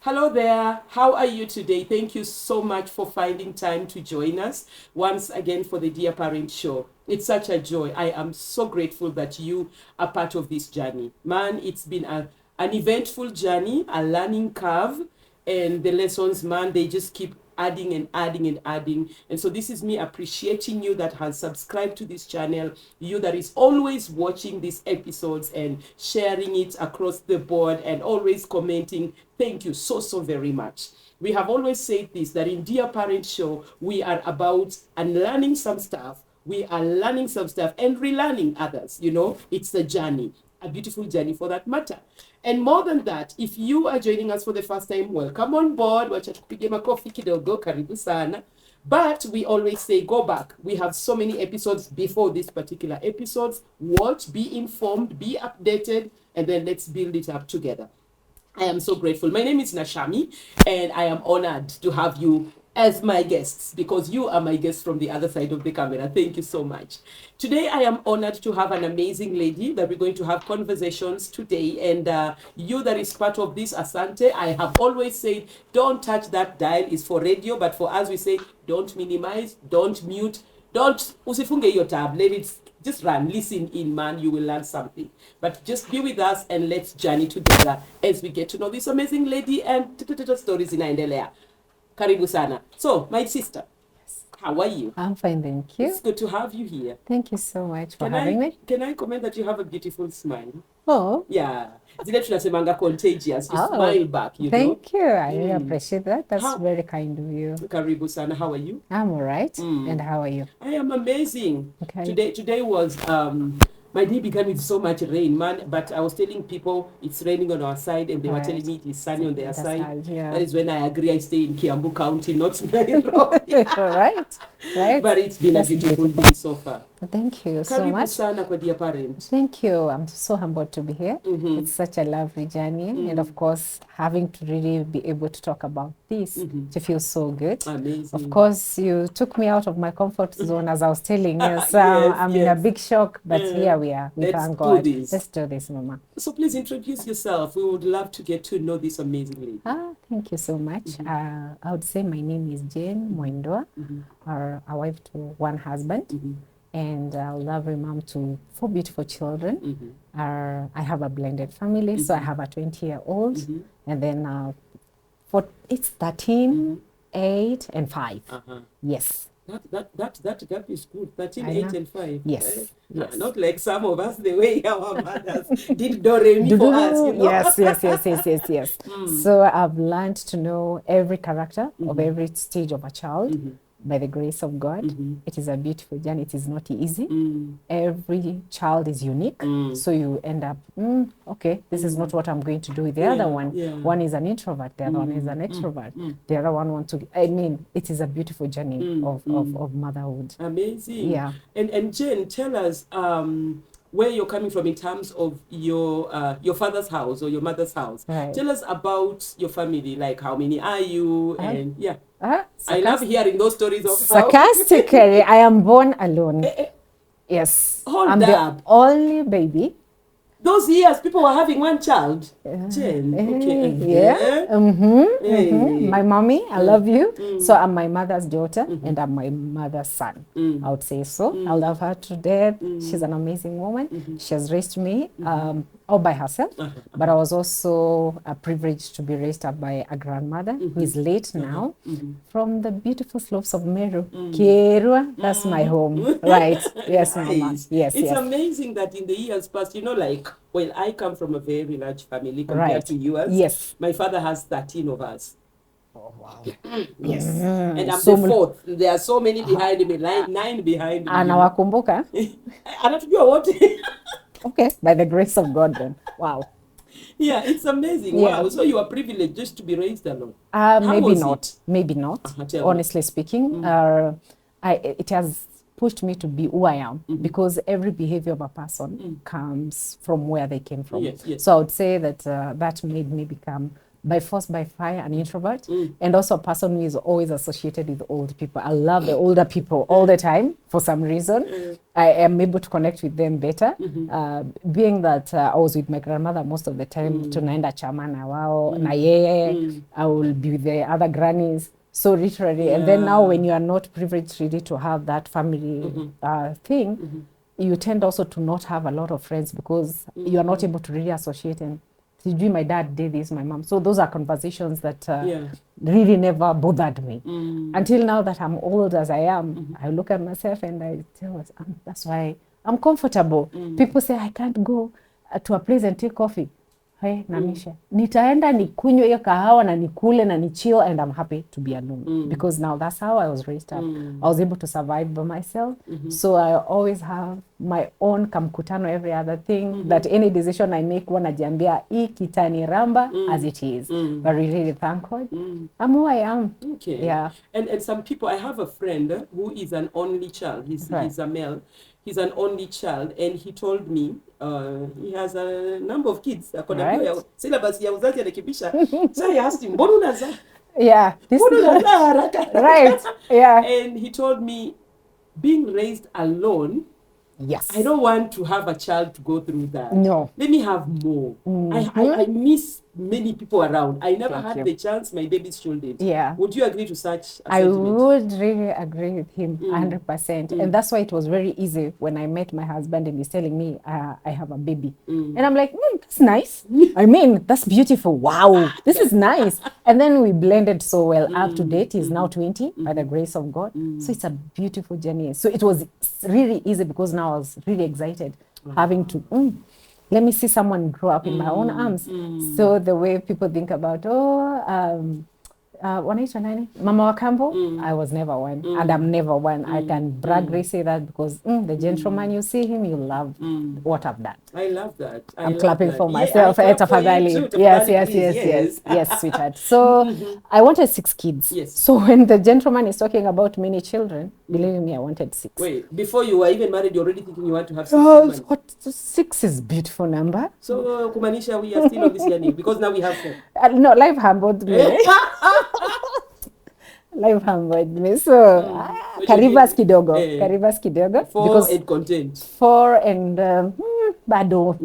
Hello there, how are you today? Thank you so much for finding time to join us once again for the Dear Parent Show. It's such a joy. I am so grateful that you are part of this journey. Man, it's been an eventful journey, a learning curve, and the lessons, man, they just keep adding and adding and adding. And so this is me appreciating you that has subscribed to this channel, you that is always watching these episodes and sharing it across the board and always commenting. Thank you so very much. We have always said this, that in Dear Parent Show, we are about unlearning some stuff, we are learning some stuff and relearning others. You know, it's a journey, a beautiful journey for that matter. And more than that, if you are joining us for the first time, welcome on board. Wacha tupige makofi kidogo, karibu sana. But we always say, go back. We have so many episodes before this particular episodes. Watch, be informed, be updated, and then let's build it up together. I am so grateful. My name is Nashami, and I am honored to have you as my guests, because you are my guests from the other side of the camera. Thank you so much. Today, I am honored to have an amazing lady that we're going to have conversations today. And you that is part of this Asante, I have always said, don't touch that dial. It's for radio, but for us, we say, don't minimize, don't mute, don't usifunge your tab. Let it just run, listen in, man, you will learn something. But just be with us and let's journey together as we get to know this amazing lady and stories inaendelea. Karibu sana. So, my sister, how are you? I'm fine, thank you. It's good to have you here. Thank you so much for having me. Can I comment that you have a beautiful smile? Oh. Yeah. Zile tunasemanga contagious. You smile back, you know. Thank you. I really appreciate that. That's very kind of you. Karibu sana. How are you? I'm all right. And how are you? I am amazing. Okay. Today was my day began with so much rain, man. But I was telling people it's raining on our side, and they were telling me it is sunny on their side. Yeah. That is when I agree. I stay in Kiambu County, not Nairobi. Right. But it's been a beautiful day so far. Thank you so much. Sana kwa Dear Parent. Thank you. I'm so humbled to be here. It's such a lovely journey. And of course, having to really be able to talk about this, to feel so good. Amazing. Of course, you took me out of my comfort zone, as I was telling you. So I'm in a big shock, but here we are. We thank God. Let's do this, Mama. So please introduce yourself. We would love to get to know this amazing lady. Thank you so much. I would say my name is Jane Mwendwa, a wife to one husband. And a lovely mom to 4 beautiful children. I have a blended family, so I have a 20-year-old, and then it's 13, 8, and 5. Yes. That is good. 13, 8, and 5. Yes. Yes. Not like some of us, the way our mothers did do re mi for us, you know? Yes. So I've learned to know every character of every stage of a child. By the grace of God. It is a beautiful journey. It is not easy. Every child is unique. So you end up, okay, this is not what I'm going to do with the other one. One is an introvert, the other one is an extrovert. The other one wants to, it is a beautiful journey of motherhood. Amazing. Yeah. And Jen, tell us where you're coming from in terms of your father's house or your mother's house. Right. Tell us about your family, like how many are you, and I love hearing those stories of sarcastically, I am born alone. Yes. I'm the only baby. Those years, people were having one child. Jen, okay. My mommy, I love you. So I'm my mother's daughter and I'm my mother's son. I would say so. I love her to death. She's an amazing woman. She has raised me all by herself. But I was also privileged to be raised up by a grandmother who is late now from the beautiful slopes of Meru. Kerua, that's my home. Right. Yes, Mama. Yes, it's amazing that in the years past, you know, like, well, I come from a very large family compared to yours. Yes. My father has 13 of us. Oh, wow. Yes. And I'm the 4th. There are so many behind me, 9 behind me. Anawakumbuka? Anatujua wote. Okay, by the grace of God then. Wow. Yeah, it's amazing. Yeah. Wow. So you are privileged just to be raised alone. Maybe was not. it? Maybe not. Tell me. Honestly speaking, it has pushed me to be who I am because every behavior of a person comes from where they came from. Yes, yes. So I would say that that made me become, by force, by fire, an introvert, and also a person who is always associated with old people. I love the older people all the time for some reason. I am able to connect with them better, being that I was with my grandmother most of the time. Tunaenda chama na wao na yeye. I will be with the other grannies. So literally, and then now when you are not privileged really to have that family thing, you tend also to not have a lot of friends because you are not able to really associate and sijui my dad did this, my mom. So those are conversations that really never bothered me. Until now that I'm old as I am, I look at myself and I tell myself, that's why I'm comfortable. People say I can't go to a place and take coffee. Hey, Namisha, nitaenda nikunywe hiyo kahawa na nikule na ni chill and I'm happy to be alone. Because now that's how I was raised up. I was able to survive by myself. So I always have my own kamkutano every other thing that any decision I make wanajiambia hii kitaniramba as it is. But really thank God. I'm who I am. Okay. Yeah. And some people, I have a friend who is an only child. He's a male. He's an only child, and he told me he has a number of kids. Right. Syllabus ya uzazi anakibisha. So I asked him, mbona unazaa? Yeah. Right. Yeah. And he told me, being raised alone, yes, I don't want to have a child to go through that. No. Let me have more. I miss many people around. I never had the chance my baby's shouldered. Yeah. Would you agree to such a I sentiment? would really agree with him 100%. And that's why it was very easy when I met my husband and he's telling me I have a baby. And I'm like, that's nice. I mean, that's beautiful. Wow, this is nice. And then we blended so well. Up to date, he's now 20 by the grace of God. So it's a beautiful journey. So it was really easy because now I was really excited having to... let me see someone grow up in my own arms. So the way people think about, wanaitwa nani? Mama wa kambo, I was never one. And I'm never one. I can bragly say that because the gentleman, you see him, you love what I've done. I love that. I'm clapping for myself. Yes, sweetheart. So I wanted 6 kids. Yes. So when the gentleman is talking about many children, believe me, I wanted 6. Wait, before you were even married, you're already thinking you want to have 6 children? 6 is a beautiful number. So kumanisha, we are still on this journey because now we have 4. No, life humbled me. Life humbled me. So karibas kidogo. 4 because and content. 4 and bado.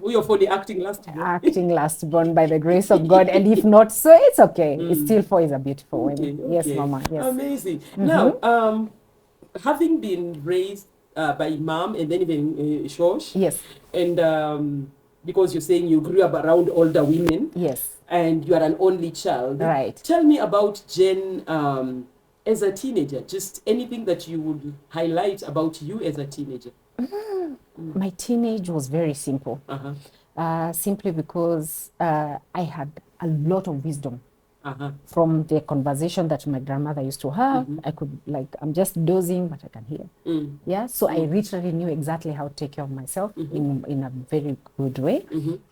We are for the acting last born. Acting last born by the grace of God. And if not, so it's okay. It's still 4 is a beautiful one. Okay. Yes, Mama. Yes. Amazing. Now, having been raised by mom and then even Shosh. Yes. And because you're saying you grew up around older women. Yes. And you are an only child. Right. Tell me about Jen as a teenager. Just anything that you would highlight about you as a teenager. My teenage was very simple. Simply because I had a lot of wisdom. From the conversation that my grandmother used to have. I could, I'm just dozing, but I can hear. Yeah, so I literally knew exactly how to take care of myself in a very good way.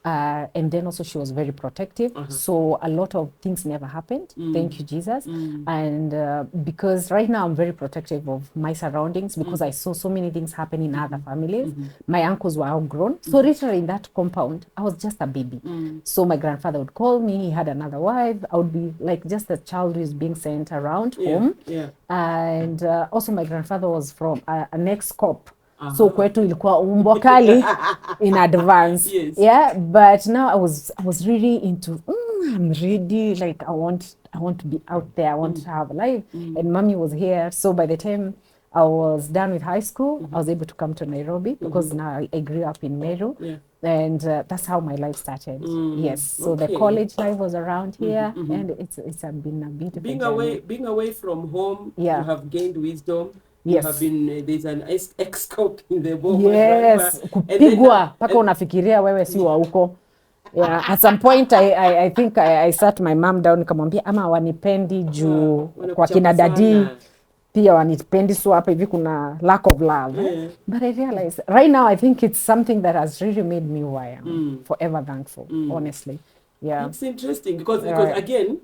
And then also she was very protective. So a lot of things never happened. Thank you, Jesus. And because right now I'm very protective of my surroundings because I saw so many things happen in other families. My uncles were outgrown. So literally in that compound, I was just a baby. So my grandfather would call me. He had another wife. I would be like just a child who is being sent around home. And also my grandfather was from an ex-cop. So kwetu ilikuwa umbo kali in advance. Yeah, but now I was really into I'm ready, like I want to be out there, I want to have a life. And mommy was here. So by the time I was done with high school, I was able to come to Nairobi because now I grew up in Meru. And that's how my life started. Yes. So the college life was around here, and it's been a beautiful being away from home. You have gained wisdom. Yes. You have been there's an ex-cop in the book. Yes. Kupigwa paka unafikiria wewe si wa huko. Yeah. At some point I think I sat my mom down nikamwambia ama wanipendi juu kwa kina dadi. pia wanipendi, so hapa hivi kuna lack of love. But I realized right now I think it's something that has really made me who I am. Forever thankful, honestly. Yeah. It's interesting because again,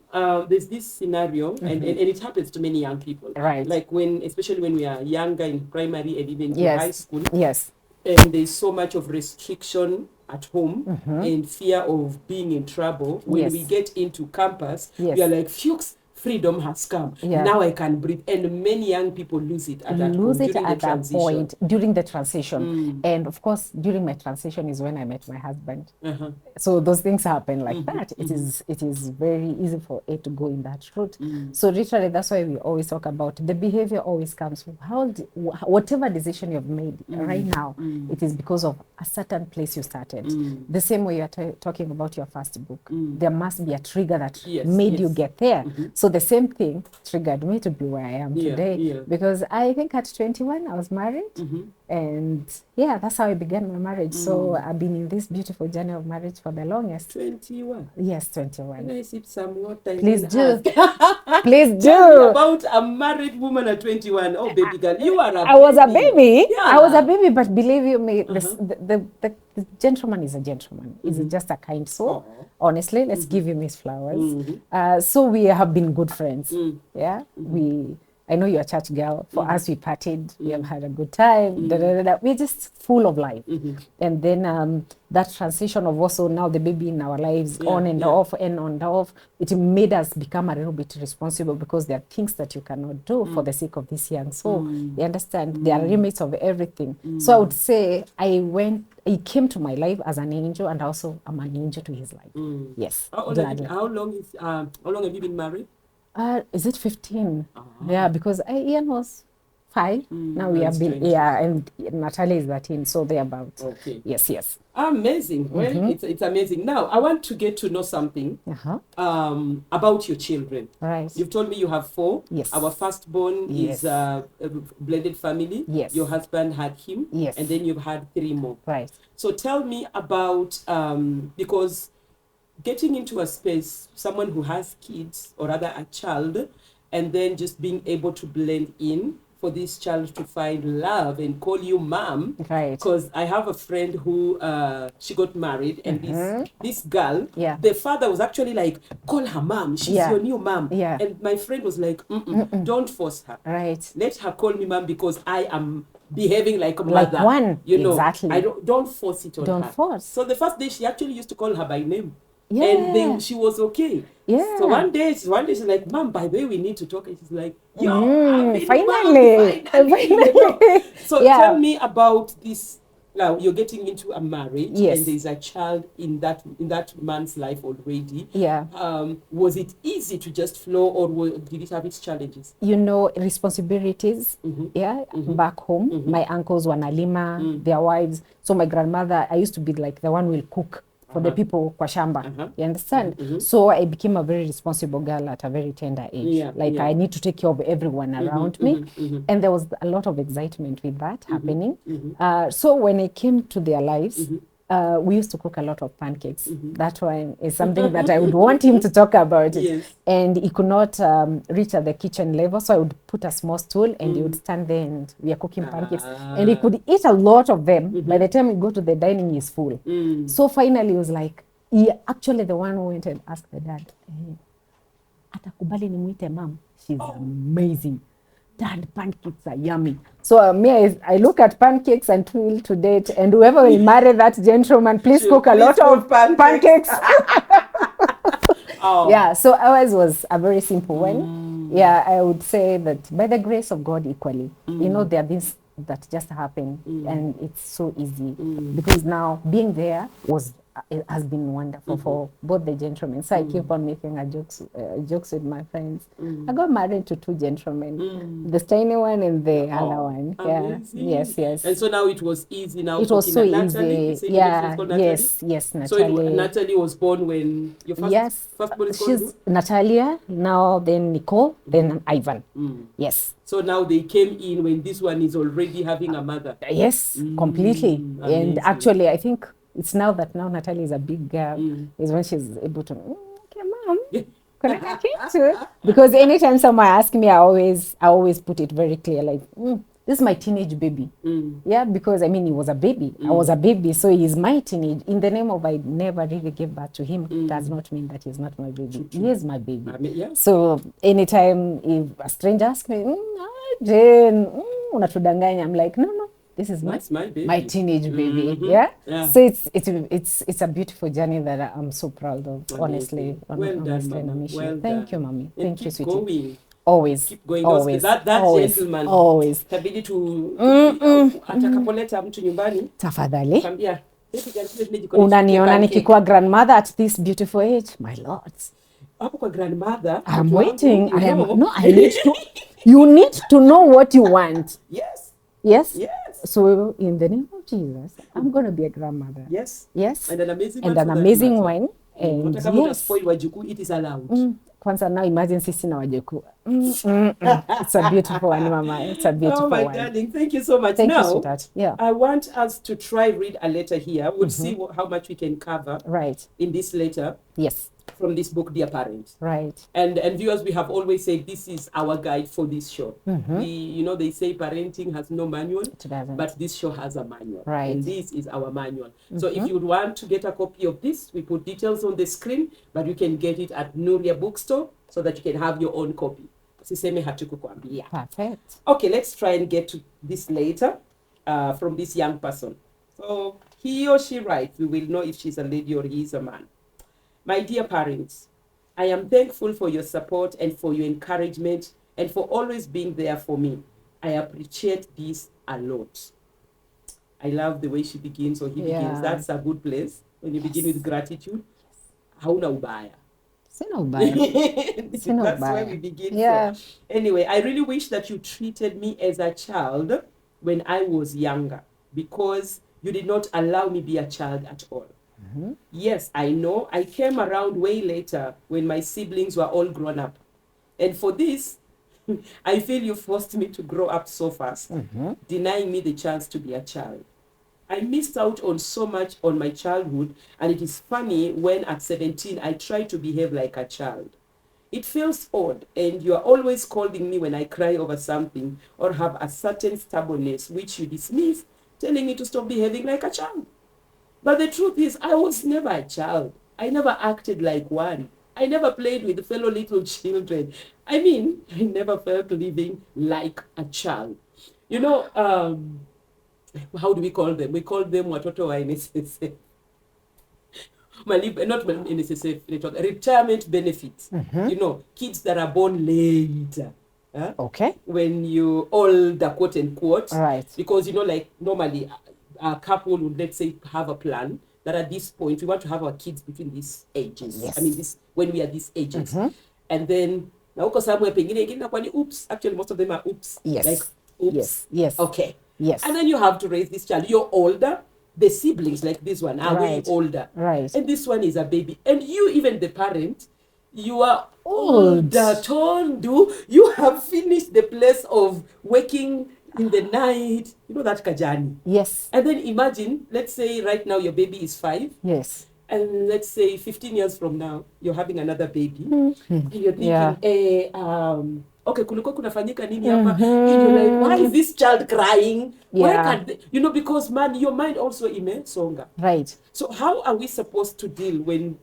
there's this scenario, and it happens to many young people. Right. Like especially when we are younger in primary and even to high school. Yes. And there's so much of restriction at home and fear of being in trouble. When we get into campus, we are like, phew, freedom has come. Now I can breathe. And many young people lose it at that point. During the transition. And of course, during my transition is when I met my husband. So those things happen like that. It is very easy for it to go in that route. So literally, that's why we always talk about the behavior always comes from whatever decision you've made right now, it is because of a certain place you started. The same way you're talking about your first book. There must be a trigger that made you get there. So the same thing triggered me to be where I am today. Because I think at 21, I was married. And yeah, that's how I began my marriage. So I've been in this beautiful journey of marriage for the longest. 21? Yes, 21. Can I sip some water? Please do. Please do. Tell me about a married woman at 21. Oh, baby girl, you are a baby. I was a baby. Yeah. I was a baby, but believe you me, the gentleman is a gentleman. He's just a kind soul. Honestly, let's give him his flowers. So we have been good friends. Yeah, I know you're a church girl. For us, we partied. We have had a good time. We're just full of life. And then that transition of also now the baby in our lives, on and off, it made us become a little bit responsible because there are things that you cannot do for the sake of this young soul. You understand? There are limits of everything. So I would say he came to my life as an angel, and also I'm an angel to his life. Yes. How long have you been married? Is it 15? Yeah, because Ian was 5. Now we have been, and Natalia is 13, so they're about. Okay. Yes. Amazing. Well, it's amazing. Now, I want to get to know something about your children. Right. You've told me you have 4. Yes. Our firstborn is a blended family. Yes. Your husband had him. Yes. And then you've had 3 more. Right. So tell me about, because getting into a space, someone who has kids, or rather a child, and then just being able to blend in for this child to find love and call you mom. Right. Because I have a friend who, she got married, and this girl, the father was actually like, call her mom, she's your new mom. Yeah. And my friend was like, don't force her. Right. Let her call me mom because I am behaving like a mother. Like one, you know, exactly. I don't force it on her. Don't force. So the first day she actually used to call her by name. Yeah. And then she was okay. Yeah. So one day she's like, Mom, by the way, we need to talk. And she's like, finally. You know? So tell me about this. Now you're getting into a marriage, and there's a child in that man's life already. Yeah. Was it easy to just flow, or did it have its challenges? You know, responsibilities. Back home, my uncles were Nalima, their wives. So my grandmother, I used to be like the one who will cook for the people kwa shamba. You understand? So I became a very responsible girl at a very tender age. I need to take care of everyone around me. And there was a lot of excitement with that happening. So when I came to their lives, we used to cook a lot of pancakes. That one is something that I would want him to talk about. And he could not reach at the kitchen level, so I would put a small stool and he would stand there and we are cooking pancakes. And he could eat a lot of them. By the time we go to the dining, he's full. So finally he was like, he actually the one who went and asked the dad, atakubali nimuite mom? She's amazing. Dad, pancakes are yummy. So I look at pancakes until to date, and whoever will marry that gentleman, please cook a lot of pancakes. Yeah, so ours was a very simple one. Yeah, I would say that by the grace of God equally. You know, there are things that just happen, and it's so easy. Because now being there it has been wonderful for both the gentlemen. So I keep on making jokes with my friends. I got married to 2 gentlemen, the tiny one and the other one. Amazing. Yes. And so now it was easy. Now it was so Natalie, easy. Yeah. Yes, Natalie. So Natalie was born when your first born is called? She's Natalia. Now then Nicole, then Ivan. Yes. So now they came in when this one is already having a mother. Yes, completely. Amazing. And actually, I think it's now Natalie is a big girl, is when she's able to, okay, mom, can I have it? too. Because anytime someone asks me, I always put it very clear, like, this is my teenage baby. Yeah, because I mean, he was a baby. I was a baby, so he's my teenage. In the name of I never really gave birth to him, does not mean that he's not my baby. He is my baby. I mean, yeah. So anytime if a stranger asks me, Jane, unatudanganya, I'm like, no, this is my baby. My teenage baby. Yeah. So it's a beautiful journey that I'm so proud of. Amazing. Honestly, Well done, Mama. Well Thank you, done. mommy. And Thank you, keep sweetie. going. Always. Keep going. Always. That always. gentleman. Always. Tabidi tu atakapoleta mtu nyumbani. Tafadhali. Kambia. Unaniona nikikuwa grandmother at this beautiful age, my lord. Hapo kwa grandmother. I'm waiting. I need to. You need to know what you want. Yes. Yes? Yes. So in the name of Jesus, I'm going to be a grandmother. Yes. Yes. And an amazing and one. An amazing one. And yes. It is allowed. Kwanza now imagine sisi na wajukuu. It's a beautiful one, Mama. It's a beautiful one. Oh my darling, thank you so much. Thank now, you, sweetheart. Yeah. I want us to try read a letter here. We'll see how much we can cover in this letter. Yes. From this book, Dear Parent. Right. And viewers, we have always said this is our guide for this show. They say parenting has no manual, but this show has a manual. Right. And this is our manual. So if you would want to get a copy of this, we put details on the screen, but you can get it at Nuria Bookstore so that you can have your own copy. Perfect. Okay, let's try and get to this later from this young person. So he or she writes, we will know if she's a lady or he is a man. My dear parents, I am thankful for your support and for your encouragement and for always being there for me. I appreciate this a lot. I love the way she begins or he begins. That's a good place. When you begin with gratitude, hauna ubaya. That's where we begin. Yeah. So, anyway, I really wish that you treated me as a child when I was younger because you did not allow me be a child at all. Yes, I know. I came around way later when my siblings were all grown up. And for this, I feel you forced me to grow up so fast, denying me the chance to be a child. I missed out on so much on my childhood, and it is funny when at 17 I try to behave like a child. It feels odd, and you are always scolding me when I cry over something or have a certain stubbornness, which you dismiss, telling me to stop behaving like a child. But the truth is, I was never a child. I never acted like one. I never played with fellow little children. I mean, I never felt living like a child. You know, how do we call them? We call them watoto wa NSSF. Not NSSF, retirement benefits. You know, kids that are born later. Okay. When you older, quote unquote. Right. Because, like normally a couple would, let's say, have a plan that at this point we want to have our kids between these ages. Yes. I mean, when we are these ages. And then, oops. Actually, most of them are oops. Yes. Like, oops. Yes. Okay. Yes. And then you have to raise this child. You're older. The siblings, like this one, are way older. Right. And this one is a baby. And you, even the parent, you are older. You have finished the place of waking in the night, that kajani. Yes. And then imagine, let's say right now your baby is 5. Yes. And let's say 15 years from now, you're having another baby. And you're thinking, okay, kulikuwa kunafanyika nini hapa? And you're like, why is this child crying? Why can't they? Because your mind also imesonga. Right. So how are we supposed to deal when,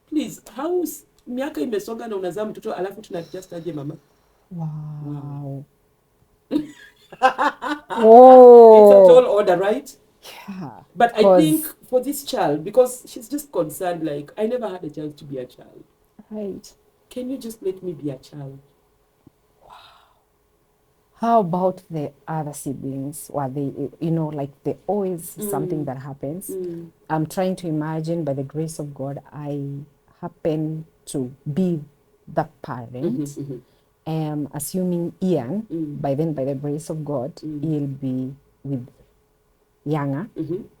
please, how miaka imesonga na unazaa mtoto alafu tunadjust aje mama? Wow. It's a tall order, right? Yeah. But I think for this child, because she's just concerned, like, I never had a chance to be a child. Right. Can you just let me be a child? Wow. How about the other siblings? Were they, there always something that happens. I'm trying to imagine, by the grace of God, I happen to be the parent. Assuming Ian, by the grace of God, he'll be with younger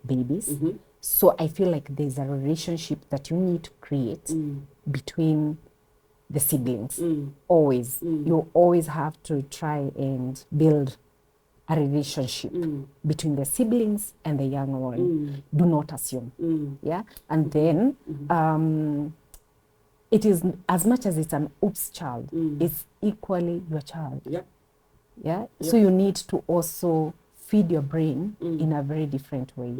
babies. So I feel like there's a relationship that you need to create between the siblings. Always. You always have to try and build a relationship between the siblings and the younger one. Do not assume. Yeah. And then it is, as much as it's an oops child, it's equally your child. Yeah. Yeah. So you need to also feed your brain in a very different way.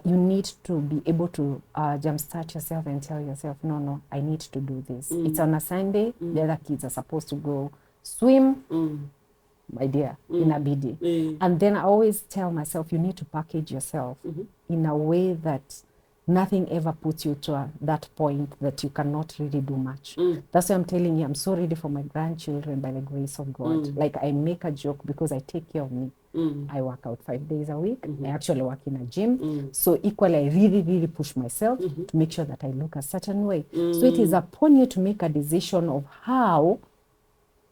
You need to be able to jumpstart yourself and tell yourself, no, I need to do this. It's on a Sunday, the other kids are supposed to go swim, my dear, in a BD. And then I always tell myself, you need to package yourself in a way that nothing ever puts you to that point that you cannot really do much. That's why I'm telling you, I'm so ready for my grandchildren by the grace of God. Like, I make a joke because I take care of me. I work out 5 days a week. I actually work in a gym. So equally, I really, really push myself to make sure that I look a certain way. So it is upon you to make a decision of how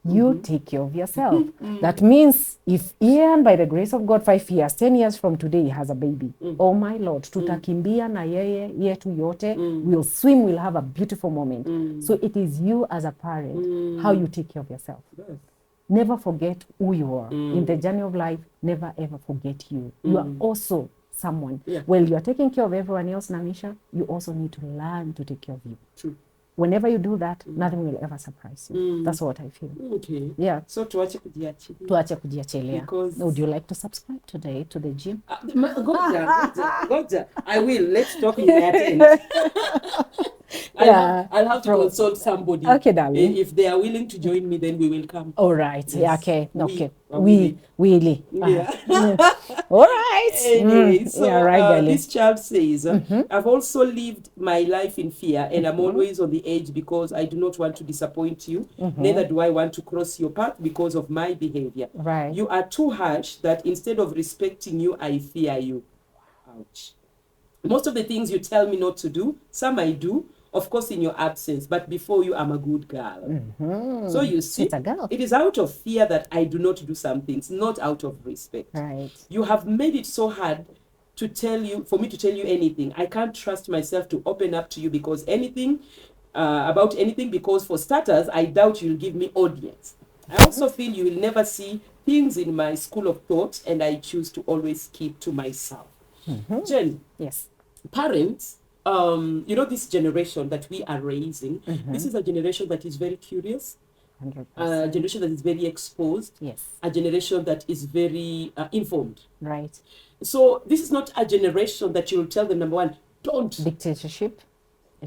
you take care of yourself. That means if Ian, by the grace of God, 5 years, 10 years from today, he has a baby, oh my Lord, tutakimbia na yeye yetu yote, we'll swim, we'll have a beautiful moment. So it is you as a parent, how you take care of yourself. Yes. Never forget who you are. In the journey of life, never ever forget you. You are also someone. Well, you are taking care of everyone else, Namisha, you also need to learn to take care of you. True. Whenever you do that, nothing will ever surprise you. That's what I feel. Okay. Yeah. So tuache kujiachilia. Tuache kujiachilia. Because would you like to subscribe today to the gym? Goja. I will. Let's talk in that end. I'll have to consult somebody. Okay, darling. If they are willing to join me, then we will come. All right. Yes. Yeah, okay. We Yeah. All right. Anyway, so right, this child says, I've also lived my life in fear, and I'm always on the edge because I do not want to disappoint you. Neither do I want to cross your path because of my behavior. Right. You are too harsh that instead of respecting you, I fear you. Ouch. Most of the things you tell me not to do, some I do, of course in your absence, but before you, I'm a good girl. So you see, it is out of fear that I do not do some things, not out of respect. Right. You have made it so hard to tell you, for me to tell you anything. I can't trust myself to open up to you because about anything, because for starters, I doubt you'll give me audience. I also feel you will never see things in my school of thought, and I choose to always keep to myself. Jen. Yes. Parents, this generation that we are raising, this is a generation that is very curious, 100%. a generation that is very exposed, yes, a generation that is very informed. Right. So this is not a generation that you'll tell them, number one, don't. Dictatorship.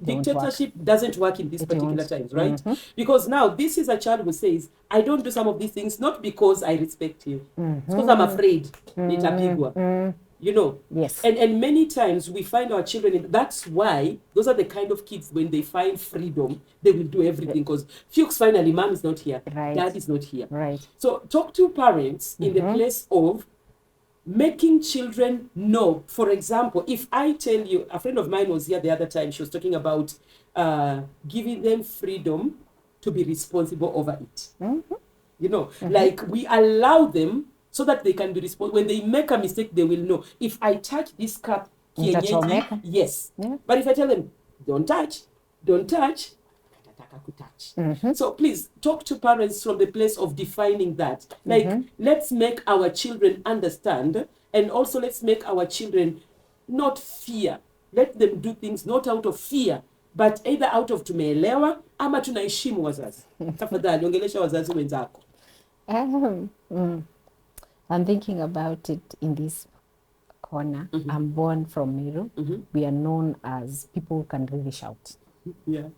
Dictatorship doesn't work in these particular times, right? Because now this is a child who says, I don't do some of these things, not because I respect you. It's because I'm afraid. Nitapigwa. Yes. And many times we find our children that's why those are the kind of kids, when they find freedom, they will do everything, because Fuchs, finally, mom is not here, dad is not here, right? So talk to parents in the place of making children know. For example, if I tell you, a friend of mine was here the other time, she was talking about giving them freedom to be responsible over it. Like we allow them so that they can be responsible. When they make a mistake, they will know. If I touch this cup, yes. But if I tell them, don't touch, so please talk to parents from the place of defining that. Like, let's make our children understand, and also let's make our children not fear. Let them do things not out of fear, but either out of tumeelewa ama tunaheshimu wazazi. Tafadhali ongelesha wazazi wenzako. I'm thinking about it in this corner. I'm born from Meru. We are known as people who can really shout. Yeah.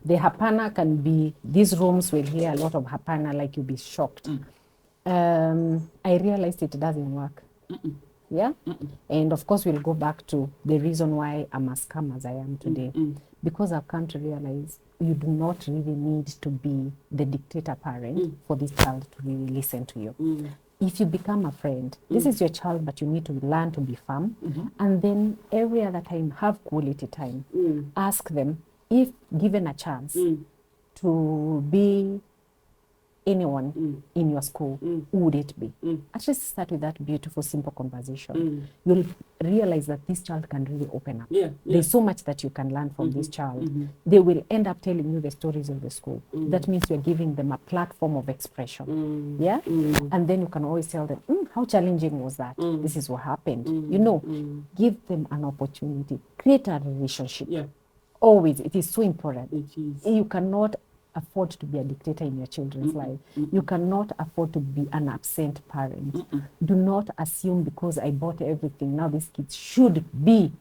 The hapana can be, these rooms will hear a lot of hapana, like you'll be shocked. I realized it doesn't work. Yeah. And of course, we'll go back to the reason why I'm as calm as I am today. Because I've come to realize you do not really need to be the dictator parent for this child to really listen to you. If you become a friend, this is your child, but you need to learn to be firm. And then every other time, have quality time. Ask them, if given a chance to be anyone in your school, who would it be? At least start with that beautiful, simple conversation. You'll realize that this child can really open up. There's so much that you can learn from this child. They will end up telling you the stories of the school. That means you're giving them a platform of expression. Yeah? And then you can always tell them, how challenging was that? This is what happened. Give them an opportunity. Create a relationship. Always, it is so important. It is. You cannot afford to be a dictator in your children's life. You cannot afford to be an absent parent. Do not assume because I bought everything, now these kids should be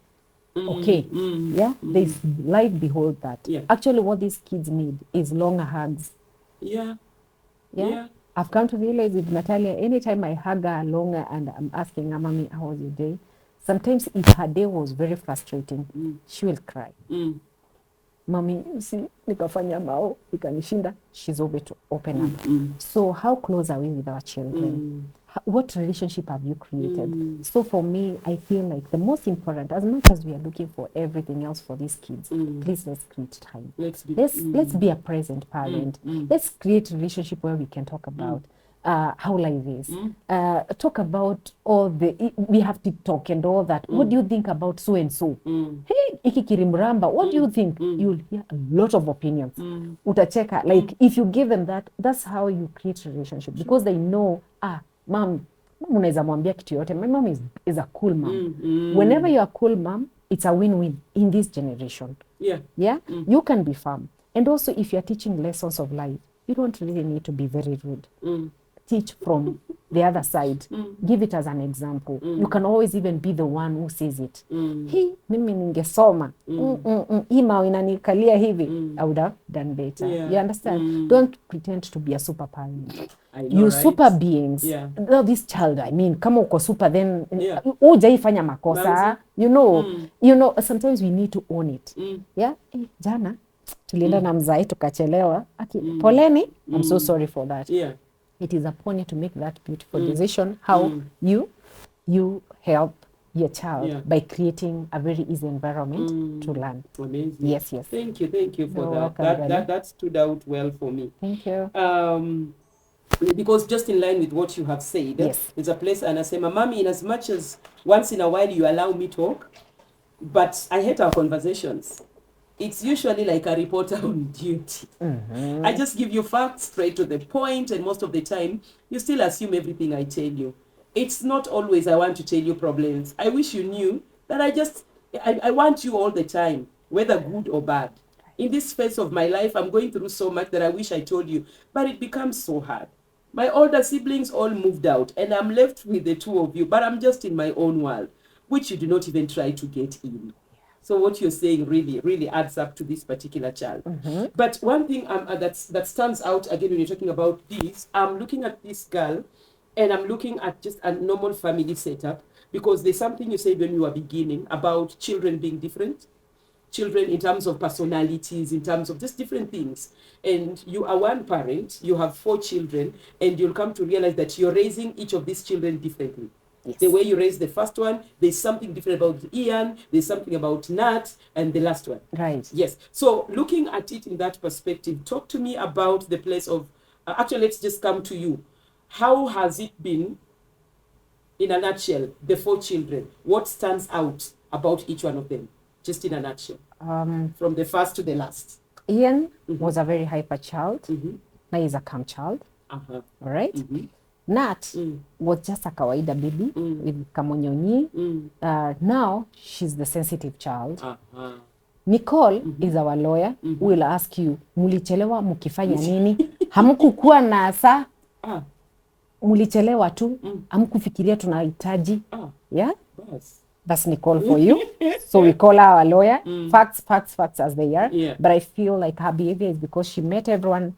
okay. Yeah, there's life behold that. Yeah. Actually, what these kids need is longer hugs. Yeah. Yeah. I've come to realize with Natalia, anytime I hug her longer and I'm asking her, Mommy, how was your day? Sometimes if her day was very frustrating, she will cry. Mommy, you see, nikafanya mao, ikanishinda. She's able to open up. So how close are we with our children? What relationship have you created? So for me, I feel like the most important, as much as we are looking for everything else for these kids, please let's create time. Let's be a present parent. Let's create a relationship where we can talk about how life is. Talk about all the, we have TikTok and all that. What do you think about so and so? Hey, iki kirimramba, what do you think? You'll hear a lot of opinions. Utacheka, like if you give them that, that's how you create a relationship, because they know, mom unaweza mwambia kitu yote. My mom is a cool mom. Whenever you're a cool mom, it's a win-win in this generation. Yeah. You can be firm. And also, if you're teaching lessons of life, you don't really need to be very rude. Teach from the other side. Give it as an example. You can always even be the one who says it. Hii mimi ningesoma. Ima inanikalia hivi. I would have done better. You understand? Don't pretend to be a super parent. You right? Super beings. Now this child, I mean, kama uko super then hujaifanya makosa. You know, sometimes we need to own it. Yeah? Jana tulienda na mzai tukachelewa. Poleni. I'm so sorry for that. It is upon you to make that beautiful decision, how you help your child by creating a very easy environment to learn. Amazing. Yes. Thank you for that. That stood out well for me. Thank you. Because just in line with what you have said, there's a place and I say, Mommy, in as much as once in a while you allow me talk, but I hate our conversations. It's usually like a reporter on duty. I just give you facts straight to the point, and most of the time, you still assume everything I tell you. It's not always I want to tell you problems. I wish you knew that I want you all the time, whether good or bad. In this phase of my life, I'm going through so much that I wish I told you, but it becomes so hard. My older siblings all moved out, and I'm left with the two of you, but I'm just in my own world, which you do not even try to get in. So what you're saying really adds up to this particular child. But one thing that stands out again when you're talking about this, I'm looking at this girl and I'm looking at just a normal family setup, because there's something you said when you were beginning about children being different. Children in terms of personalities, in terms of just different things. And you are one parent, you have 4 children, and you'll come to realize that you're raising each of these children differently. The way you raise the first one, there's something different about Ian, there's something about Nat, and the last one. Right. Yes. So looking at it in that perspective, talk to me about the place of, actually, let's just come to you. How has it been, in a nutshell, the 4 children? What stands out about each one of them? Just in a nutshell. From the first to the last. Ian was a very hyper child. Now he's a calm child. All right. Nat was just a kawaida baby with kamonyonyi. Now she's the sensitive child. Nicole is our lawyer who will ask you, mulichelewa mukifanya nini? Hamkukuwa na saa? Mulichelewa tu? Hamkufikiria tunahitaji? Yeah? That's Nicole for you. So we call her our lawyer. Facts as they are. But I feel like her behavior is because she met everyone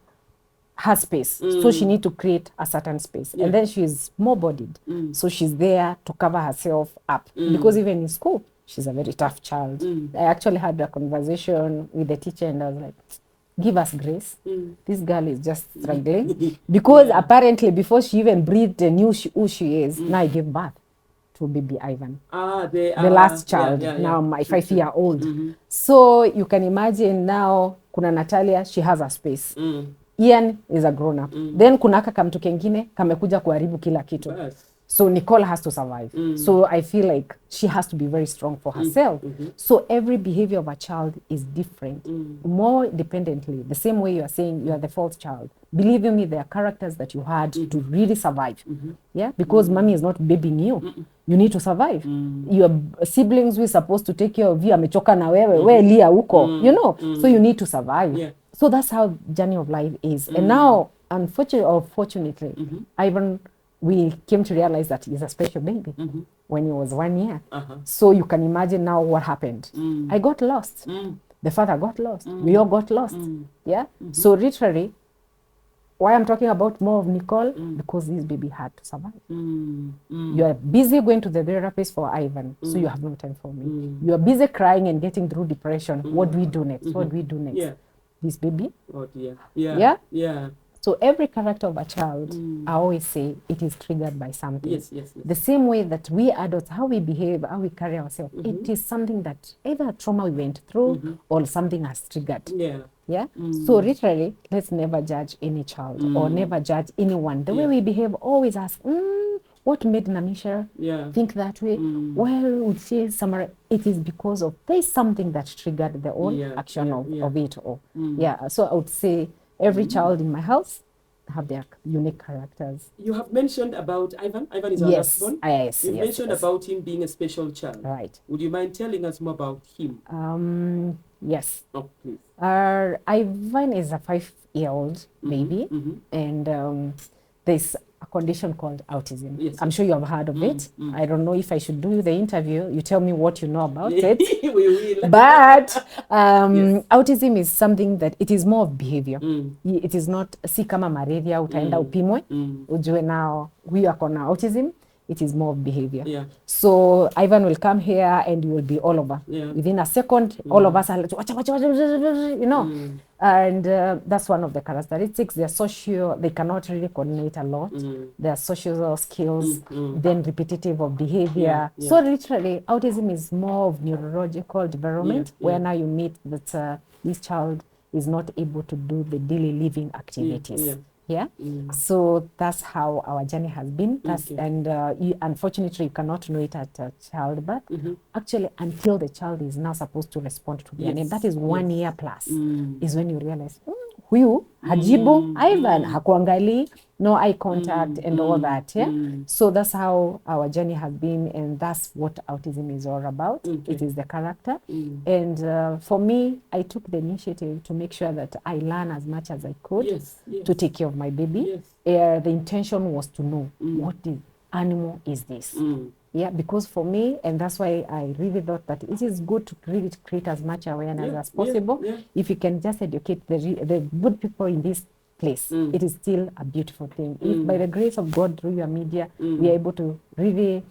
her space. So she needs to create a certain space. And then she's more bodied. So she's there to cover herself up. Because even in school, she's a very tough child. I actually had a conversation with the teacher and I was like, give us grace. This girl is just struggling. Because apparently before she even breathed and knew who she is, now I gave birth to baby Ivan. The last child, now my 5-year-old. So you can imagine now, kuna Natalia, she has a space. Ian is a grown up. Then kuna kamtu kengine kamekuja kuharibu kila kitu. So Nicole has to survive. So I feel like she has to be very strong for herself. So every behavior of a child is different, more dependently. The same way you are saying you are the fourth child. Believe you me, there are characters that you had to really survive. Yeah, because mommy is not babying you. You need to survive. Your siblings who are supposed to take care of you, amechoka na wewe, we lia huko, you know. So you need to survive. Yeah. So that's how journey of life is. And now, unfortunately or fortunately, Ivan, we came to realize that he's a special baby when he was 1 year. So you can imagine now what happened. I got lost. The father got lost. We all got lost. Yeah. So literally, why I'm talking about more of Nicole, because this baby had to survive. You are busy going to the therapist for Ivan, so you have no time for me. You are busy crying and getting through depression. What do we do next? What do we do next? Yeah. This baby. Oh dear. Yeah. Yeah? Yeah. So every character of a child, I always say it is triggered by something. Yes, yes, yes. The same way that we adults, how we behave, how we carry ourselves, it is something that either a trauma we went through or something has triggered. Yeah. Yeah. So literally, let's never judge any child or never judge anyone. The way we behave, always ask, what made Namisha think that way? Well, would say summary, it is because of there's something that triggered the whole action of it all. Yeah. So I would say every child in my house have their unique characters. You have mentioned about Ivan. Ivan is our last one. Yes. You mentioned about him being a special child. Right. Would you mind telling us more about him? Yes. Oh, please. Ivan is a 5-year-old baby, and there's a condition called autism. Yes. I'm sure you have heard of it. I don't know if I should do the interview. You tell me what you know about it. We will. But autism is something that it is more of behavior. It is not si kama malaria utaenda upimwe ujue now huyu ako na autism. It is more of behavior. Yeah. So Ivan will come here and you will be all over. Yeah. Within a second, all of us are like, you know. And that's one of the characteristics. They're social, they cannot really coordinate a lot. Their social skills, then repetitive of behavior. So literally, autism is more of neurological development, where now you meet that this child is not able to do the daily living activities. Yeah. So that's how our journey has been. And unfortunately, you cannot know it at childbirth. Actually, until the child is now supposed to respond to their name. That is 1 year plus, is when you realize, huyu hajibu Ivan, hakuangali, no eye contact and all that. Yeah. So that's how our journey has been, and that's what autism is all about. It is the character. And for me, I took the initiative to make sure that I learn as much as I could to take care of my baby. The intention was to know what animal is this. Yeah, because for me, and that's why I really thought that it is good to really create as much awareness as possible. If you can just educate the good people in this place, it is still a beautiful thing. If by the grace of God, through your media, we are able to really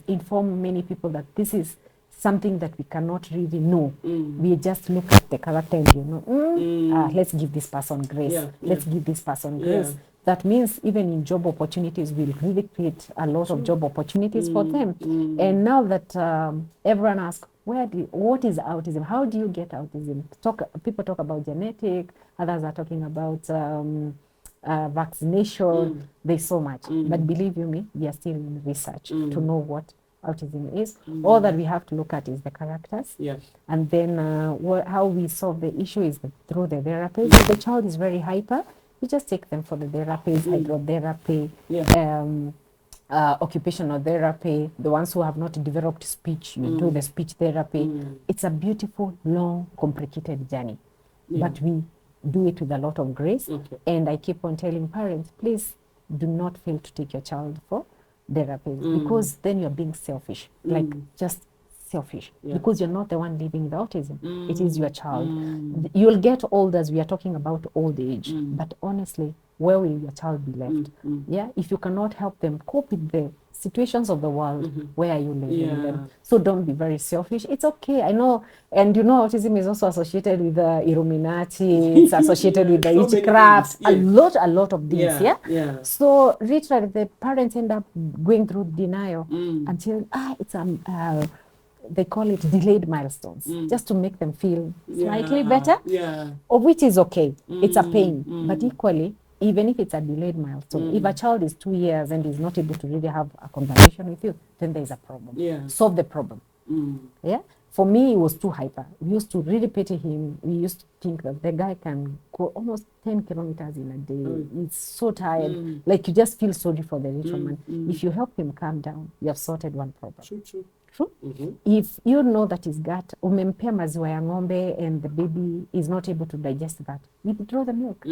inform many people that this is something that we cannot really know. We just look at the character and you know, let's give this person grace. Let's give this person grace. That means even in job opportunities, we'll really create a lot of job opportunities for them. And now that everyone asks, what is autism? How do you get autism? People talk about genetic, others are talking about vaccination. There's so much. But believe you me, we are still in research to know what autism is. All that we have to look at is the characters. And then how we solve the issue is through the therapy. If the child is very hyper, you just take them for the therapies, hydrotherapy, occupational therapy. The ones who have not developed speech, you do the speech therapy. It's a beautiful, long, complicated journey. But we do it with a lot of grace. And I keep on telling parents, please do not fail to take your child for therapy, because then you're being selfish, like just selfish, because you're not the one living with autism. It is your child. You'll get old, as we are talking about old age, but honestly, where will your child be left? Yeah, if you cannot help them cope with the situations of the world, where are you leaving them? So don't be very selfish. It's okay, I know. And you know, autism is also associated with the Illuminati. It's associated with the witchcraft. A lot of these. So literally, the parents end up going through denial until it's they call it delayed milestones, just to make them feel slightly better, of which is okay. It's a pain, but equally, even if it's a delayed milestone, if a child is 2 years and is not able to really have a conversation with you, then there's a problem. Yeah. Solve the problem. Yeah. For me, it was too hyper. We used to really pity him. We used to think that the guy can go almost 10 kilometers in a day. He's so tired. Like, you just feel sorry for the little man. If you help him calm down, you have sorted one problem. True. True? If you know that his gut, umempea maziwa ya ng'ombe and the baby is not able to digest that, withdraw the milk.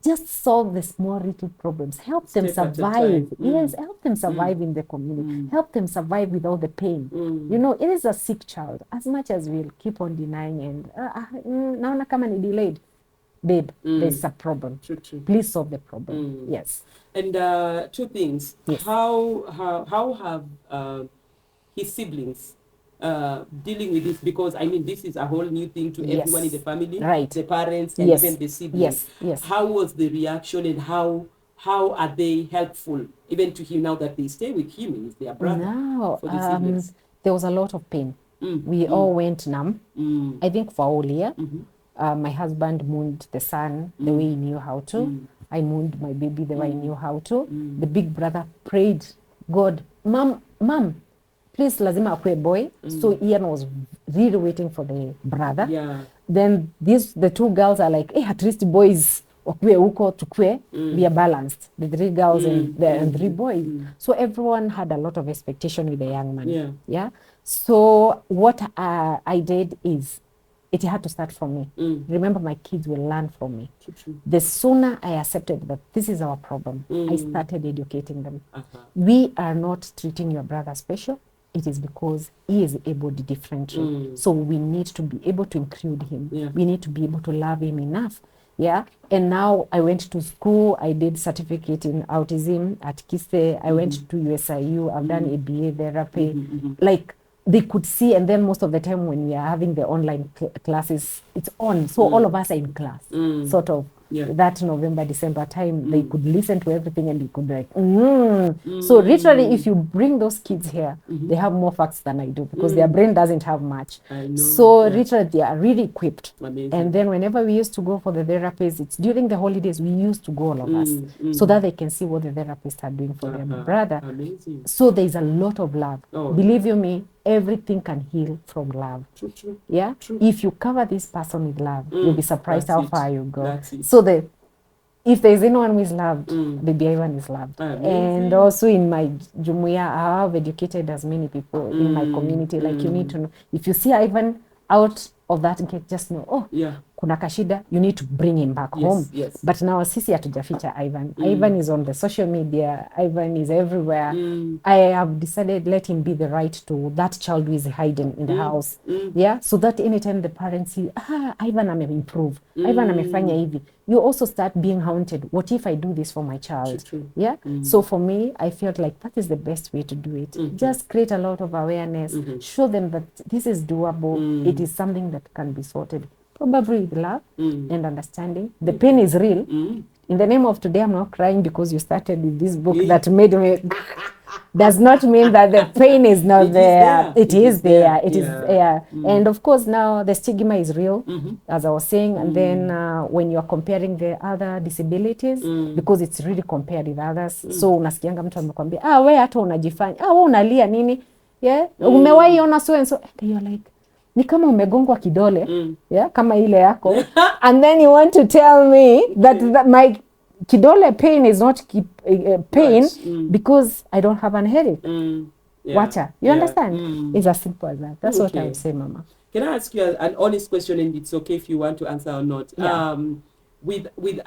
Just solve the small little problems. Help them survive. Yes, help them survive in the community. Help them survive without the pain. You know, it is a sick child. As much as we'll keep on denying and naona kama ni delayed, babe, there's a problem. True. Please solve the problem. Yes. And two things. Yes. How have his siblings dealing with this? Because I mean, this is a whole new thing to everyone in the family, right? The parents and even the siblings. Yes. How was the reaction, and how are they helpful even to him now that they stay with him? He's their brother. Now, for the siblings. there was a lot of pain. We all went numb. I think for a whole year. My husband mourned the son the way he knew how to. I mourned my baby the way I knew how to. The big brother prayed, God, mom, please lazima akue boy. So Ian was really waiting for the brother. Yeah. Then the two girls are like, hey, at least boys wakue huko tukue, we are balanced. The 3 girls and 3 boys. So everyone had a lot of expectation with the young man. Yeah. So what I did is, it had to start from me. Remember, my kids will learn from me. True. The sooner I accepted that this is our problem, I started educating them. We are not treating your brother special. It is because he is able differently. So we need to be able to include him. We need to be able to love him enough. Yeah. And now I went to school. I did certificate in autism at Kiste. I went to USIU. I've done ABA therapy. Like, they could see, and then most of the time when we are having the online classes, it's on. So all of us are in class, sort of. That November, December time, they could listen to everything and they could like, So literally, if you bring those kids here, they have more facts than I do because their brain doesn't have much. So literally, they are really equipped. Amazing. And then whenever we used to go for the therapists, it's during the holidays, we used to go, all of us, so that they can see what the therapists are doing for their brother. Amazing. So there's a lot of love. Believe you me, everything can heal from love. True. Yeah. True. If you cover this person with love, you'll be surprised how far you go. That's it. So if there's anyone who is loved, baby Ivan is loved. And also in my jumuiya, I have educated as many people in my community. Like, you need to know, if you see Ivan out of that gate, just know, kuna kashida, you need to bring him back home. Yes. But now sisi hatujaficha Ivan. Ivan is on the social media. Ivan is everywhere. I have decided let him be the right to that child who is hiding in the house. Yeah, so that anytime the parents see, Ivan ame improve, Ivan amefanya hivi, you also start being haunted. What if I do this for my child? True. Yeah. So for me, I felt like that is the best way to do it. Just create a lot of awareness. Show them that this is doable. It is something that can be sorted. Probably with love and understanding. The pain is real. In the name of today, I'm not crying because you started with this book that made me... does not mean that the pain is not there. It is there. It is there. And of course, now the stigma is real, as I was saying. And then when you're comparing the other disabilities, because it's really compared with others. So unasikianga mtu amekwambia, we hata unajifanya, we unalia nini? Yeah? Umewahi ona so and so. And you're like, ni kama umegongwa kidole, yeah, kama ile yako. And then you want to tell me that my kidole pain is not pain because I don't have an headache. Wacha. You understand? It's as simple as that. That's what I would say, Mama. Can I ask you an honest question, and it's okay if you want to answer or not? With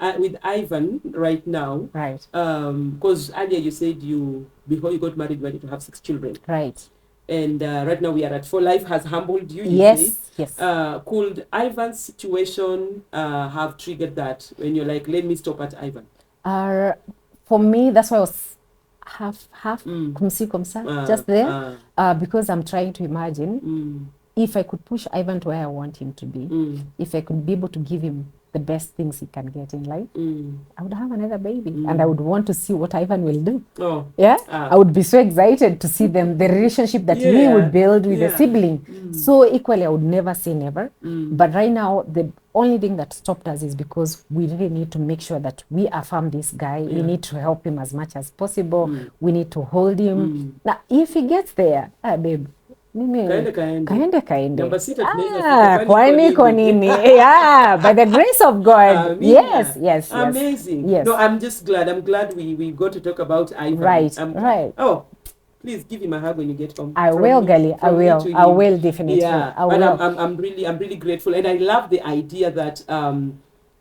Ivan right now, right? Because earlier you said before you got married, you wanted to have 6 children, right? And right now we are at 4. Life has humbled you. Yes. Could Ivan's situation have triggered that when you're like, let me stop at Ivan? For me, that's why I was half kumsa, just there, because I'm trying to imagine if I could push Ivan to where I want him to be, if I could be able to give him the best things he can get in life, I would have another baby, and I would want to see what Ivan will do. I would be so excited to see the relationship that he would build with a sibling. So equally, I would never say never, but right now only thing that stopped us is because we really need to make sure that we affirm this guy. We need to help him as much as possible. We need to hold him. Now, if he gets there, babe, kaende. Namba sita tunaweza fika, Kwani iko nini? Yeah, by the grace of God. Yes. Amazing. Yes. No, I'm just glad. I'm glad we got to talk about Ivan. Right. Oh, please give him a hug when you get home. I will, Gali. I will definitely. Yeah, I will. And I'm really grateful, and I love the idea that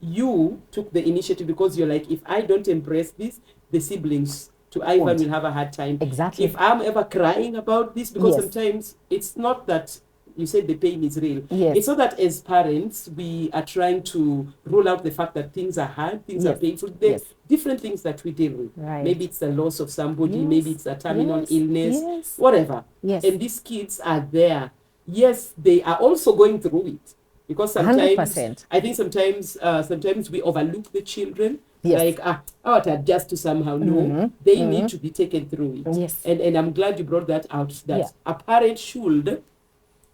you took the initiative, because you're like, if I don't embrace this, the siblings to Ivan will have a hard time. Exactly. If I'm ever crying about this, because sometimes it's not that you said the pain is real. Yes. It's not that as parents we are trying to rule out the fact that things are hard, things are painful. There's different things that we deal with. Right. Maybe it's the loss of somebody, maybe it's a terminal illness, whatever. Yes. And these kids are there. Yes, they are also going through it. Because sometimes 100%. I think sometimes we overlook the children. Yes. Like, I want to adjust to somehow. No, they need to be taken through it. Yes. And I'm glad you brought that out, that a parent should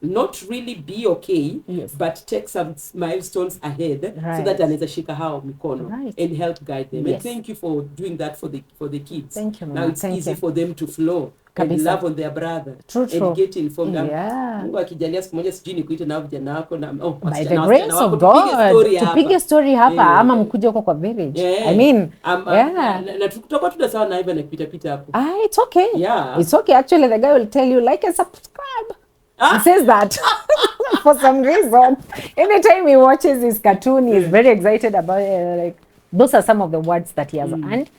not really be okay, but take some milestones ahead, so that anaweza shika hao mikono and help guide them. And thank you for doing that for the kids. Thank you, Mama. Now it's easy for them to flow and love on their brother. True. And get informed. Mungu akijalia siku moja sijui nikuite na vijana wako na by the grace of God tupige story hapa ama mkuje huko kwa village. I mean, na tutakuwa tunasawa na Ivan akipita hapo. It's okay. It's okay. Actually, the guy will tell you, like and subscribe. He says that for some reason. Anytime he watches his cartoon, he's very excited about it. Like, those are some of the words that he has earned.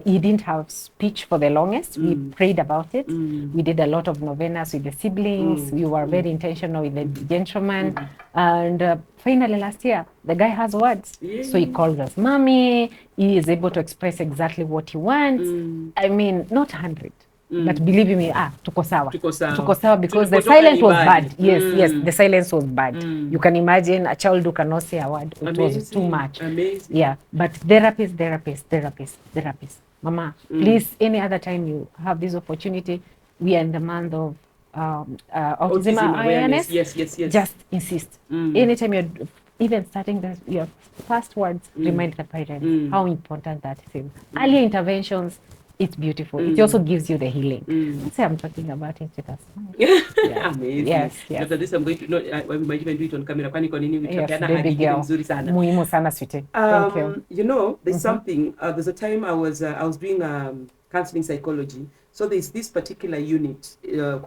He didn't have speech for the longest. We prayed about it. We did a lot of novenas with the siblings. We were very intentional with the gentleman. And finally last year, the guy has words. So he calls us mommy. He is able to express exactly what he wants. I mean, not 100. But believe me, tuko sawa because the silence was bad. Yes, the silence was bad. You can imagine a child who cannot say a word. It was too much. Amazing. Yeah, but therapist. Mama, please, any other time you have this opportunity, we are in the month of autism awareness. Yes. Just insist. Anytime you're even starting your first words, remind the parents how important that is. Early interventions. It's beautiful. It also gives you the healing. Let's say I'm talking about it with us. Amazing. Yes. After this, I'm going to we might even do it on camera. Yes, baby girl. Muhimu sana, sweetie. Thank you. You know, there's something. There's a time I was doing counseling psychology. So there's this particular unit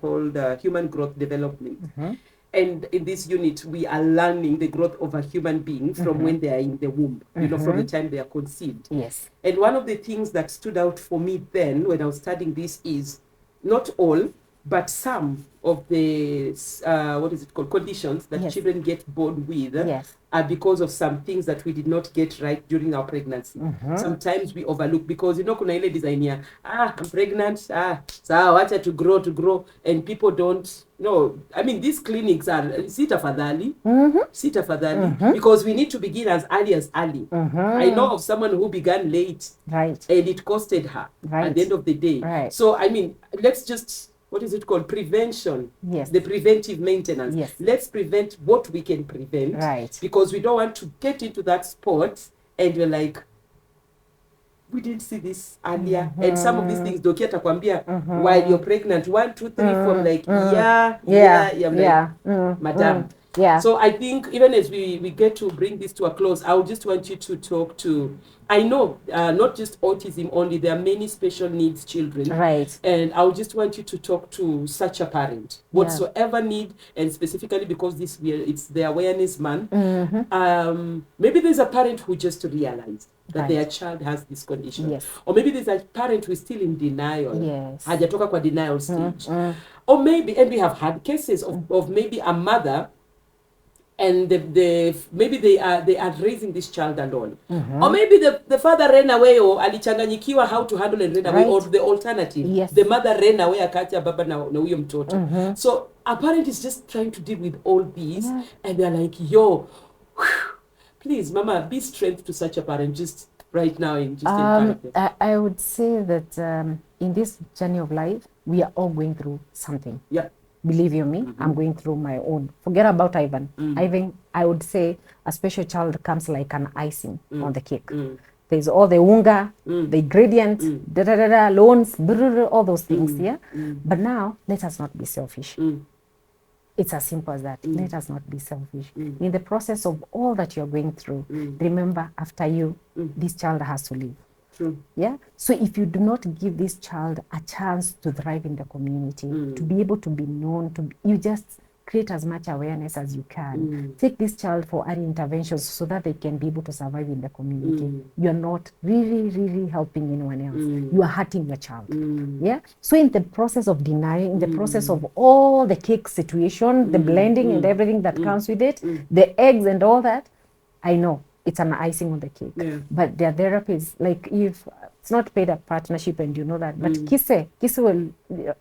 called human growth development. And in this unit, we are learning the growth of a human being from when they are in the womb, you know, from the time they are conceived. Yes. And one of the things that stood out for me then when I was studying this is not all, but some of the, conditions that children get born with are because of some things that we did not get right during our pregnancy. Sometimes we overlook because, you know, kuna ile design here, I'm pregnant, so wacha to grow, and people don't, no, I mean, these clinics are, sitafadhali, because we need to begin as early as early. I know of someone who began late, and it costed her at the end of the day. So, I mean, let's just, what is it called? Prevention. Yes. The preventive maintenance. Yes. Let's prevent what we can prevent. Because we don't want to get into that spot and we're like, we didn't see this earlier. And some of these things, Doki atakwambia, while you're pregnant, 1, 2, 3, 4, like, madam. Yeah. So I think even as we get to bring this to a close, I would just want you to talk to, I know not just autism only, there are many special needs children. And I would just want you to talk to such a parent, whatsoever need, and specifically because it's the awareness month. Maybe there's a parent who just realized that their child has this condition. Or maybe there's a parent who is still in denial. Hajatoka kwa denial stage. Or maybe, and we have had cases of maybe a mother and maybe they are raising this child alone. Or maybe the father ran away or alichanganyikiwa how to handle and ran away, or the alternative, the mother ran away akacha baba na huyo mtoto. So a parent is just trying to deal with all these and they're like, yo, please mama, be strength to such a parent just right now and just encourage them. I would say that in this journey of life, we are all going through something. believe you me, I'm going through my own. Forget about Ivan. Ivan, I would say a special child comes like an icing on the cake. There's all the unga, the ingredient, loans, all those things, yeah? But now, let us not be selfish. It's as simple as that. Let us not be selfish. In the process of all that you're going through, remember, after you, this child has to live. True. Yeah. So if you do not give this child a chance to thrive in the community, to be able to be known, you just create as much awareness as you can. Take this child for early interventions so that they can be able to survive in the community. You're not really helping anyone else. You are hurting your child. Yeah. So in the process of denying, in the process of all the cake situation, the blending and everything that comes with it, the eggs and all that, I know it's an icing on the cake. Yeah. But their therapies, like if it's not paid a partnership and you know that, but Kise will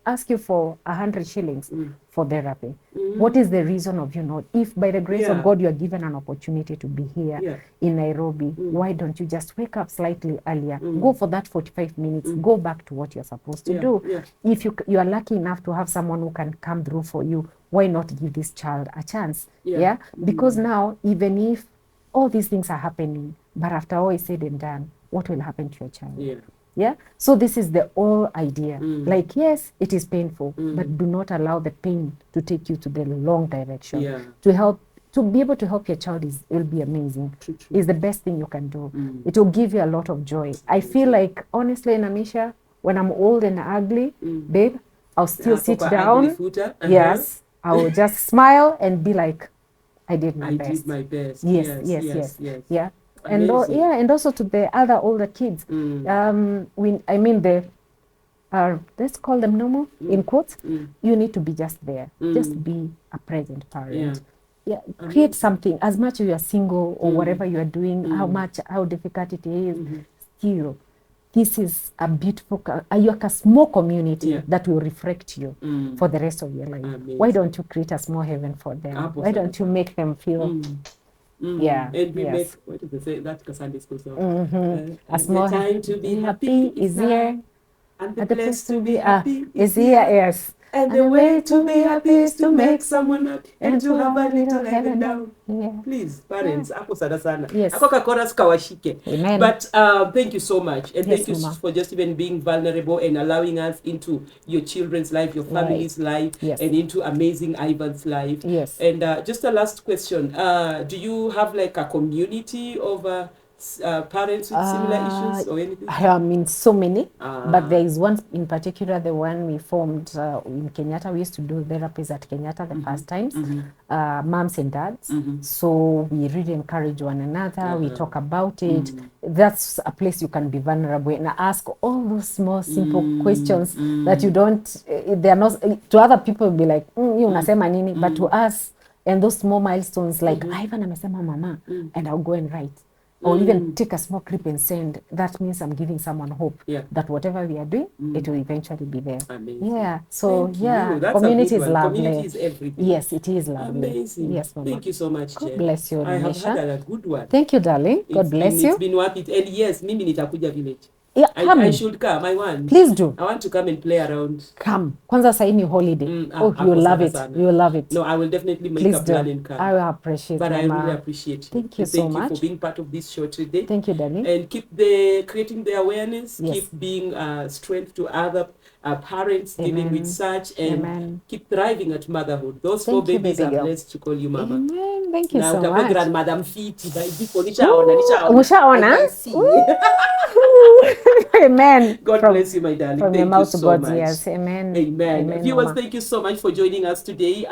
ask you for 100 shillings for therapy. What is the reason of you not? If by the grace of God you are given an opportunity to be here in Nairobi, why don't you just wake up slightly earlier, go for that 45 minutes, go back to what you're supposed to do. If you are lucky enough to have someone who can come through for you, why not give this child a chance? Yeah. Because now, even if all these things are happening, but after all is said and done, what will happen to your child? Yeah. So this is the whole idea. Like, yes, it is painful, but do not allow the pain to take you to the long direction. To be able to help your child will be amazing. True. Is the best thing you can do. It will give you a lot of joy. I feel like, honestly, Namisha, when I'm old and ugly, babe, I'll still sit down. Yes. I will just smile and be like, I did my best. I did my best. Yes. Yeah. And and also to the other older kids. Let's call them normal in quotes. You need to be just there. Just be a present parent. Yeah. Create something. As much as you are single or whatever you are doing, how difficult it is, still, this is a beautiful, you're a small community that will reflect you for the rest of your life. Amazing. Why don't you create a small heaven for them? Why don't you make them feel, and we make, what did they say, that's because Sunday school song. A small time to be happy is here, and the place to be happy is here, yes. And the way to be happy is to make someone happy and to have a little heaven down. Please, parents, ako sana sana. Ako ka chorus kawashike. Amen. But thank you so much. And thank you for just even being vulnerable and allowing us into your children's life, your family's life, and into amazing Ivan's life. Yes. And just a last question. Do you have like a community of parents with similar issues or anything? I mean, so many, but there is one in particular, the one we formed in Kenyatta. We used to do therapies at Kenyatta the first times, moms and dads. So we really encourage one another. We talk about it. That's a place you can be vulnerable and ask all those small, simple questions that you don't, they are not, to other people be like, you unasema nini, but to us, and those small milestones like, Ivan amesema mama, and I'll go and write. Or even take a small clip and send. That means I'm giving someone hope that whatever we are doing, it will eventually be there. Amazing. Yeah. So community is lovely. Community is everything. Yes, it is lovely. Amazing. Yes, Mama. Thank you so much, Jen. God bless you, I have Nisha. had a good one. Thank you, darling. God bless you. It's been worth it. And yes, mimi nitakuja village. Yeah, come. I should come. I want. Please do. I want to come and play around. Come. Kwanza sahi ni holiday. You'll love it. You'll love it. No, I will definitely make a plan and come. I will appreciate it. But I really appreciate you. Thank you so much. Thank you for being part of this show today. Thank you, darling. And keep creating the awareness. Yes. Keep being strength to other parents dealing with such, and keep thriving at motherhood. Those four babies are blessed to call you mama. Amen. Thank you so much. Grandmother Mfiti by Biko nishaona. Amen. God bless you, my darling. From your mouth to God's ears. Amen. Amen. Viewers, thank you so much for joining us today.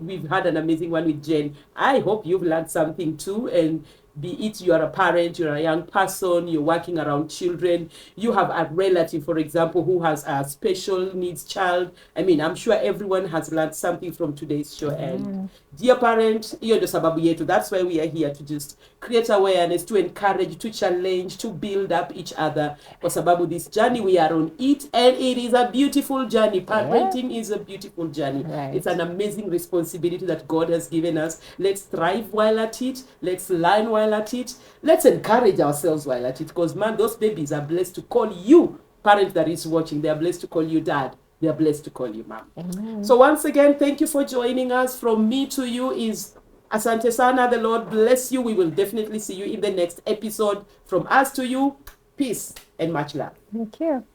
We've had an amazing one with Jen. I hope you've learned something too, and be it you are a parent, you're a young person, you're working around children, you have a relative, for example, who has a special needs child. I mean, I'm sure everyone has learned something from today's show. And dear parent, hiyo ndio sababu yetu. That's why we are here, to just create awareness, to encourage, to challenge, to build up each other. Kwa sababu this journey we are on it, and it is a beautiful journey. Parenting is a beautiful journey. It's an amazing responsibility that God has given us. Let's thrive while at it. Let's learn while at it. Let's encourage ourselves while at it, because man, those babies are blessed to call you, parent that is watching, they are blessed to call you dad, they are blessed to call you mom. Amen. So once again, thank you for joining us. From me to you is Asante Sana. The Lord bless you. We will definitely see you in the next episode. From us to you, peace and much love. Thank you.